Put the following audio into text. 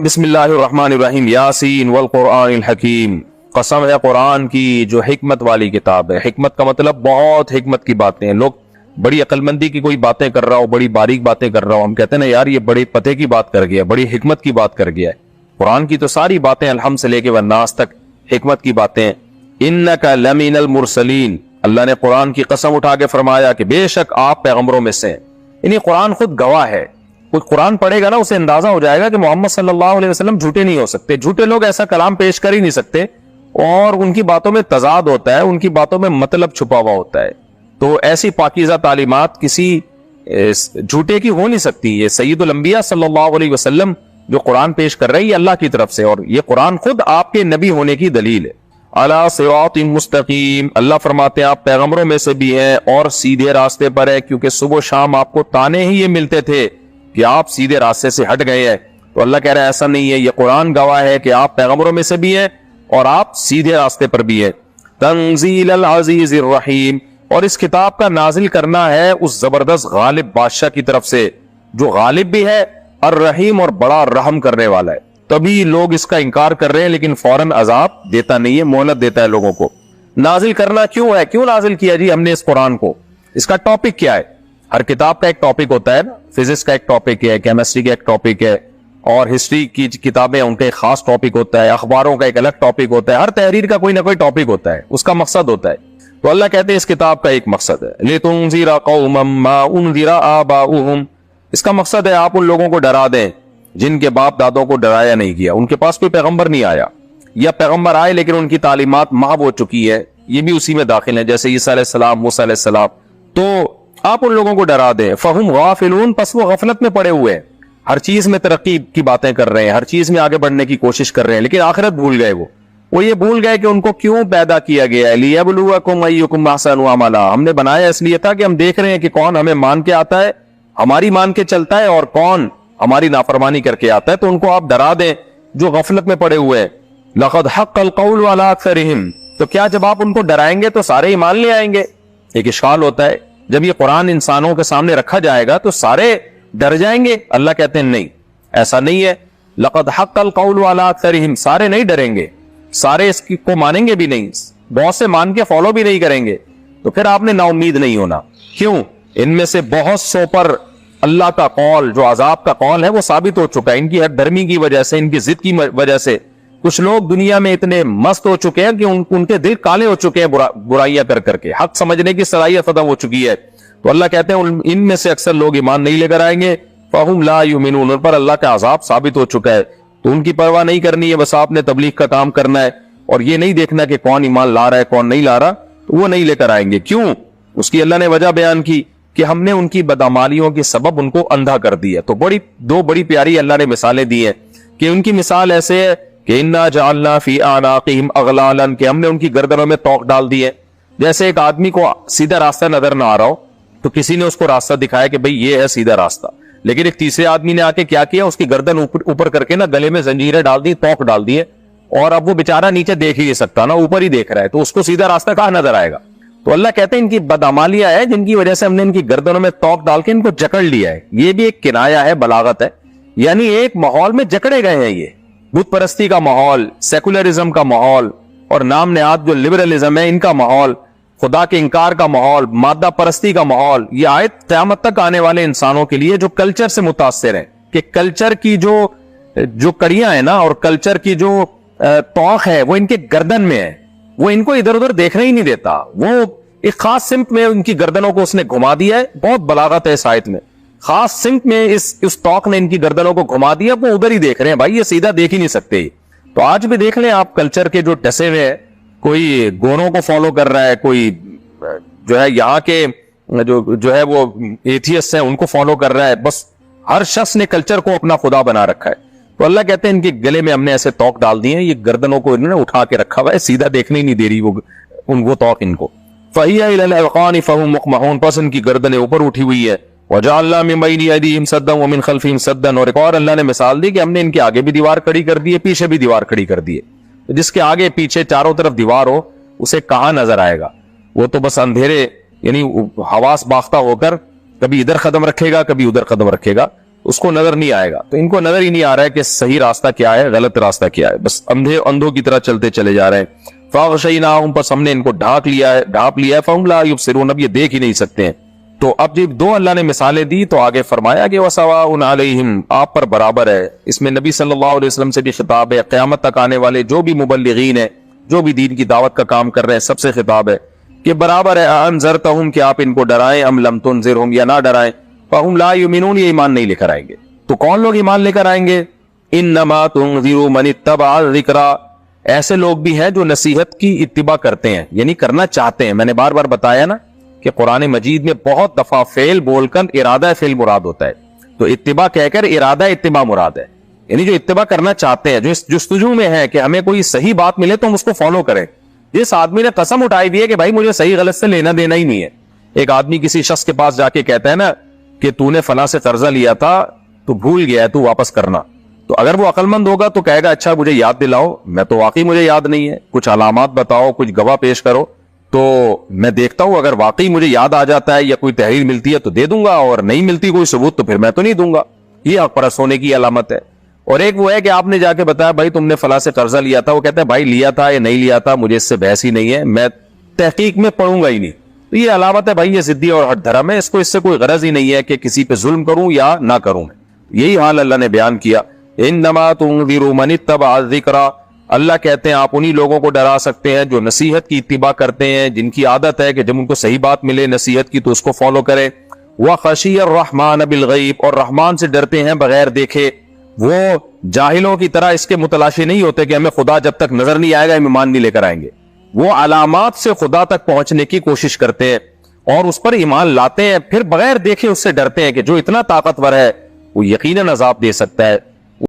بسم اللہ الرحمن الرحیم یاسین والقرآن الحکیم، قسم ہے قرآن کی جو حکمت والی کتاب ہے۔ حکمت کا مطلب بہت حکمت کی باتیں ہیں۔ لوگ بڑی عقل مندی کی کوئی باتیں کر رہا ہو، بڑی باریک باتیں کر رہا ہو، ہم کہتے ہیں نا یار یہ بڑے پتے کی بات کر گیا، بڑی حکمت کی بات کر گیا ہے۔ قرآن کی تو ساری باتیں الحمد سے لے کے والناس تک حکمت کی باتیں ہیں۔ انک لمن المرسلین، اللہ نے قرآن کی قسم اٹھا کے فرمایا کہ بے شک آپ پیغمبروں میں سے ہیں۔ یعنی قرآن خود گواہ ہے، کوئی قرآن پڑھے گا نا اسے اندازہ ہو جائے گا کہ محمد صلی اللہ علیہ وسلم جھوٹے نہیں ہو سکتے۔ جھوٹے لوگ ایسا کلام پیش کر ہی نہیں سکتے، اور ان کی باتوں میں تضاد ہوتا ہے، ان کی باتوں میں مطلب چھپا ہوا ہوتا ہے۔ تو ایسی پاکیزہ تعلیمات کسی جھوٹے کی ہو نہیں سکتی۔ یہ سید الانبیاء صلی اللہ علیہ وسلم جو قرآن پیش کر رہے ہیں یہ اللہ کی طرف سے، اور یہ قرآن خود آپ کے نبی ہونے کی دلیل ہے۔ علی صراط مستقیم، اللہ فرماتے ہیں آپ پیغمبروں میں سے بھی ہیں اور سیدھے راستے پر ہے، کیونکہ صبح و شام آپ کو تانے ہی یہ ملتے تھے کہ آپ سیدھے راستے سے ہٹ گئے ہیں۔ تو اللہ کہہ رہا ہے ایسا نہیں ہے، یہ قرآن گواہ ہے کہ آپ پیغمبروں میں سے بھی ہیں اور آپ سیدھے راستے پر بھی ہیں۔ تنزیل العزیز الرحیم، اور اس کتاب کا نازل کرنا ہے اس زبردست غالب بادشاہ کی طرف سے جو غالب بھی ہے، الرحیم اور بڑا رحم کرنے والا ہے۔ تبھی لوگ اس کا انکار کر رہے ہیں، لیکن فوراً عذاب دیتا نہیں ہے، مہلت دیتا ہے لوگوں کو۔ نازل کرنا کیوں ہے؟ کیوں نازل کیا جی ہم نے اس قرآن کو؟ اس کا ٹاپک کیا ہے؟ ہر کتاب کا ایک ٹاپک ہوتا ہے نا، فزکس کا ایک ٹاپک ہے، کیمسٹری کا ایک ٹاپک ہے، اور ہسٹری کی کتابیں ان کا ایک خاص ٹاپک ہوتا ہے، اخباروں کا ایک الگ ٹاپک ہوتا ہے، ہر تحریر کا کوئی نہ کوئی ٹاپک ہوتا ہے، اس کا مقصد ہوتا ہے۔ تو اللہ کہتے ہیں اس کتاب کا ایک مقصد ہے، لِتُنذِرَ قَوْمًا مَّا أُنذِرَ آبَاؤُهُمْ، اس کا مقصد ہے آپ ان لوگوں کو ڈرا دیں جن کے باپ دادوں کو ڈرایا نہیں گیا، ان کے پاس کوئی پیغمبر نہیں آیا، یا پیغمبر آئے لیکن ان کی تعلیمات محو ہو چکی ہے، یہ بھی اسی میں داخل ہیں، جیسے عیسیٰ علیہ السلام، موسیٰ علیہ السلام۔ تو آپ ان لوگوں کو ڈرا دیں، فَهُمْ غَافِلُونَ، پس وہ غفلت میں پڑے ہوئے ہیں، ہر چیز میں ترقی کی باتیں کر رہے ہیں، ہر چیز میں آگے بڑھنے کی کوشش کر رہے ہیں، لیکن آخرت بھول گئے۔ وہ یہ بھول گئے کہ ان کو کیوں پیدا کیا گیا ہے، لِيَبْلُوَكُمْ أَيُّكُمْ أَحْسَنُ عَمَلًا، ہم نے بنایا اس لیے تھا کہ ہم دیکھ رہے ہیں کہ کون ہمیں مان کے آتا ہے، ہماری مان کے چلتا ہے، اور کون ہماری نافرمانی کر کے آتا ہے۔ تو ان کو آپ ڈرا دیں جو غفلت میں پڑے ہوئے ہیں۔ لَقَدْ حَقَّ الْقَوْلُ عَلَىٰ أَكْثَرِهِمْ، تو کیا جب آپ ان کو ڈرائیں گے تو سارے ایمان لے آئیں گے؟ ایک اشکال ہوتا ہے، جب یہ قرآن انسانوں کے سامنے رکھا جائے گا تو سارے ڈر جائیں گے؟ اللہ کہتے ہیں نہیں، ایسا نہیں ہے۔ لَقَدْ حَقَّ الْقَوْلُ عَلَىٰ أَكْثَرِهِمْ، سارے نہیں ڈریں گے، سارے اس کو مانیں گے بھی نہیں، بہت سے مان کے فالو بھی نہیں کریں گے۔ تو پھر آپ نے نا امید نہیں ہونا۔ کیوں؟ ان میں سے بہت سو پر اللہ کا قول جو عذاب کا قول ہے وہ ثابت ہو چکا ہے، ان کی ہر دھرمی کی وجہ سے، ان کی ضد کی وجہ سے۔ کچھ لوگ دنیا میں اتنے مست ہو چکے ہیں کہ ان کے دل کالے ہو چکے ہیں برائیاں کر کر کے، حق سمجھنے کی صلاحیت ختم ہو چکی ہے۔ تو اللہ کہتے ہیں ان میں سے اکثر لوگ ایمان نہیں لے کر آئیں گے، فَهُمْ لَا يُؤْمِنُونَ، ان پر اللہ کا عذاب ثابت ہو چکا ہے۔ تو ان کی پرواہ نہیں کرنی ہے، بس آپ نے تبلیغ کا کام کرنا ہے، اور یہ نہیں دیکھنا کہ کون ایمان لا رہا ہے کون نہیں لا رہا، تو وہ نہیں لے کر آئیں گے۔ کیوں؟ اس کی اللہ نے وجہ بیان کی کہ ہم نے ان کی بدعمالیوں کے سبب ان کو اندھا کر دیا۔ تو دو بڑی پیاری اللہ نے مثالیں دی ہیں کہ ان کی مثال ایسے ہے کہ اِنَّا جَعَلْنَا فِي أَعْنَاقِهِمْ أَغْلَالًا، کہ ہم نے ان کی گردنوں میں توق ڈال دی ہے۔ جیسے ایک آدمی کو سیدھا راستہ نظر نہ آ رہا ہو تو کسی نے اس کو راستہ دکھایا کہ بھئی یہ ہے سیدھا راستہ، لیکن ایک تیسرے آدمی نے آ کے کیا کیا، اس کی گردن اوپر کر کے نا گلے میں زنجیریں ڈال دی، توق ڈال دی ہے، اور اب وہ بیچارہ نیچے دیکھ ہی نہیں سکتا نا، اوپر ہی دیکھ رہا ہے، تو اس کو سیدھا راستہ کہاں نظر آئے گا؟ تو اللہ کہتے ہیں ان کی بدعمالیاں ہے جن کی وجہ سے ہم نے ان کی گردنوں میں توق ڈال کے ان کو جکڑ لیا ہے۔ یہ بھی ایک کنایہ ہے، بلاغت ہے، یعنی ایک ماحول میں جکڑے گئے ہیں۔ یہ بت پرستی کا ماحول، سیکولرزم کا ماحول، اور نام نہاد جو لبرلزم ہے ان کا ماحول، خدا کے انکار کا ماحول، مادہ پرستی کا ماحول، یہ آیت قیامت تک آنے والے انسانوں کے لیے جو کلچر سے متاثر ہیں، کہ کلچر کی جو کڑیاں ہیں نا، اور کلچر کی جو توق ہے وہ ان کے گردن میں ہے، وہ ان کو ادھر ادھر دیکھنے ہی نہیں دیتا، وہ ایک خاص سمت میں ان کی گردنوں کو اس نے گھما دیا ہے۔ بہت بلاغت ہے اس آیت میں، خاص سمت میں اس توق نے ان کی گردنوں کو گھما دیا، وہ ادھر ہی دیکھ رہے ہیں، بھائی یہ سیدھا دیکھ ہی نہیں سکتے۔ تو آج بھی دیکھ لیں آپ کلچر کے جو ڈسے ہوئے ہیں، کوئی گوروں کو فالو کر رہا ہے، کوئی جو ہے یہاں کے جو ہے وہ ایتھیسٹ ہیں ان کو فالو کر رہا ہے، بس ہر شخص نے کلچر کو اپنا خدا بنا رکھا ہے۔ تو اللہ کہتے ہیں ان کے گلے میں ہم نے ایسے توق ڈال دیے ہیں، یہ گردنوں کو انہوں نے اٹھا کے رکھا ہوا ہے، سیدھا دیکھنے ہی نہیں دے رہی وہ توق ان کو۔ فَهِيَ إِلَى الْأَذْقَانِ فَهُمْ مُقْمَحُونَ، پس ان کی گردنیں اوپر اٹھی ہوئی ہے۔ وَجَعَلْنَا مِن بَيْنِ أَيْدِيهِمْ سَدًّا وَمِن خَلْفِهِمْ سَدًّا، اور ایک اور اللہ نے مثال دی کہ ہم نے ان کے آگے بھی دیوار کھڑی کر دی ہے، پیچھے بھی دیوار کھڑی کر دی ہے۔ جس کے آگے پیچھے چاروں طرف دیوار ہو اسے کہاں نظر آئے گا؟ وہ تو بس اندھیرے، یعنی حواس باختہ ہو کر کبھی ادھر قدم رکھے گا کبھی ادھر قدم رکھے گا۔ اس کو نظر نہیں آئے گا. تو ان کو نظر ہی نہیں آ رہا ہے کہ صحیح راستہ کیا ہے, غلط راستہ کیا ہے, بس اندھوں کی طرح چلتے چلے جا رہے ہیں. فاغشیناہم, پس ہم نے ان کو ڈھانپ لیا ہے, فہم لا یبصرون, اب یہ دیکھ ہی نہیں سکتے ہیں. تو اب جب دو اللہ نے مثالیں دی تو آگے فرمایا کہ وَسَوَاءٌ عَلَيْهِمْ, آپ پر برابر ہے. اس میں نبی صلی اللہ علیہ وسلم سے بھی خطاب ہے, قیامت تک آنے والے جو بھی مبلغین ہیں, جو بھی دین کی دعوت کا کام کر رہے ہیں, سب سے خطاب ہے کہ برابر ہے. انذرتہم, کہ آپ ان کو ڈرائیں, ام لم تنذرہم, یا نہ ڈرائیں, فہم لا یؤمنون, یہ ایمان نہیں لے کر آئیں گے. تو کون لوگ ایمان لے کر آئیں گے؟ انما تنذر من اتبع الذکر, ایسے لوگ بھی ہیں جو نصیحت کی اتباع کرتے ہیں, یعنی کرنا چاہتے ہیں. میں نے بار بار بتایا نا کہ قرآن مجید میں بہت دفعہ فعل بول کر ارادہ فعل مراد ہوتا ہے, تو اتباع کہہ کر ارادہ اتباع مراد ہے. یعنی جو اتباع کرنا چاہتے ہیں, جو اس جستجو میں ہے کہ ہمیں کوئی صحیح بات ملے تو ہم اس کو فالو کریں. جس آدمی نے قسم اٹھائی دی ہے کہ بھائی مجھے صحیح غلط سے لینا دینا ہی نہیں ہے. ایک آدمی کسی شخص کے پاس جا کے کہتا ہے نا کہ تو نے فلاں سے قرضہ لیا تھا, تو بھول گیا ہے, تو واپس کرنا. تو اگر وہ عقل مند ہوگا تو کہے گا اچھا مجھے یاد دلاؤ, میں تو واقعی مجھے یاد نہیں ہے, کچھ علامات بتاؤ, کچھ گواہ پیش کرو, تو میں دیکھتا ہوں, اگر واقعی مجھے یاد آ جاتا ہے یا کوئی تحریر ملتی ہے تو دے دوں گا, اور نہیں ملتی کوئی ثبوت تو پھر میں تو نہیں دوں گا. یہ حق پرست ہونے کی علامت ہے. اور ایک وہ ہے کہ آپ نے جا کے بتایا بھائی تم نے فلاں سے قرضہ لیا تھا, وہ کہتا ہے بھائی لیا تھا یا نہیں لیا تھا, مجھے اس سے بحث ہی نہیں ہے, میں تحقیق میں پڑھوں گا ہی نہیں. تو یہ علامت ہے بھائی یہ ضدی اور ہٹ دھرم ہے, اس کو اس سے کوئی غرض ہی نہیں ہے کہ کسی پہ ظلم کروں یا نہ کروں. یہی حال اللہ نے بیان کیا. انما تنذر من اتبع الذکر, اللہ کہتے ہیں آپ انہی لوگوں کو ڈرا سکتے ہیں جو نصیحت کی اتباع کرتے ہیں, جن کی عادت ہے کہ جب ان کو صحیح بات ملے نصیحت کی تو اس کو فالو کریں. وَخَشِيَ الرَّحْمَنَ بِالْغَیْبِ, اور رحمان سے ڈرتے ہیں بغیر دیکھے. وہ جاہلوں کی طرح اس کے متلاشی نہیں ہوتے کہ ہمیں خدا جب تک نظر نہیں آئے گا ہم ایمان نہیں لے کر آئیں گے. وہ علامات سے خدا تک پہنچنے کی کوشش کرتے ہیں اور اس پر ایمان لاتے ہیں, پھر بغیر دیکھے اس سے ڈرتے ہیں کہ جو اتنا طاقتور ہے وہ یقیناً عذاب دے سکتا ہے.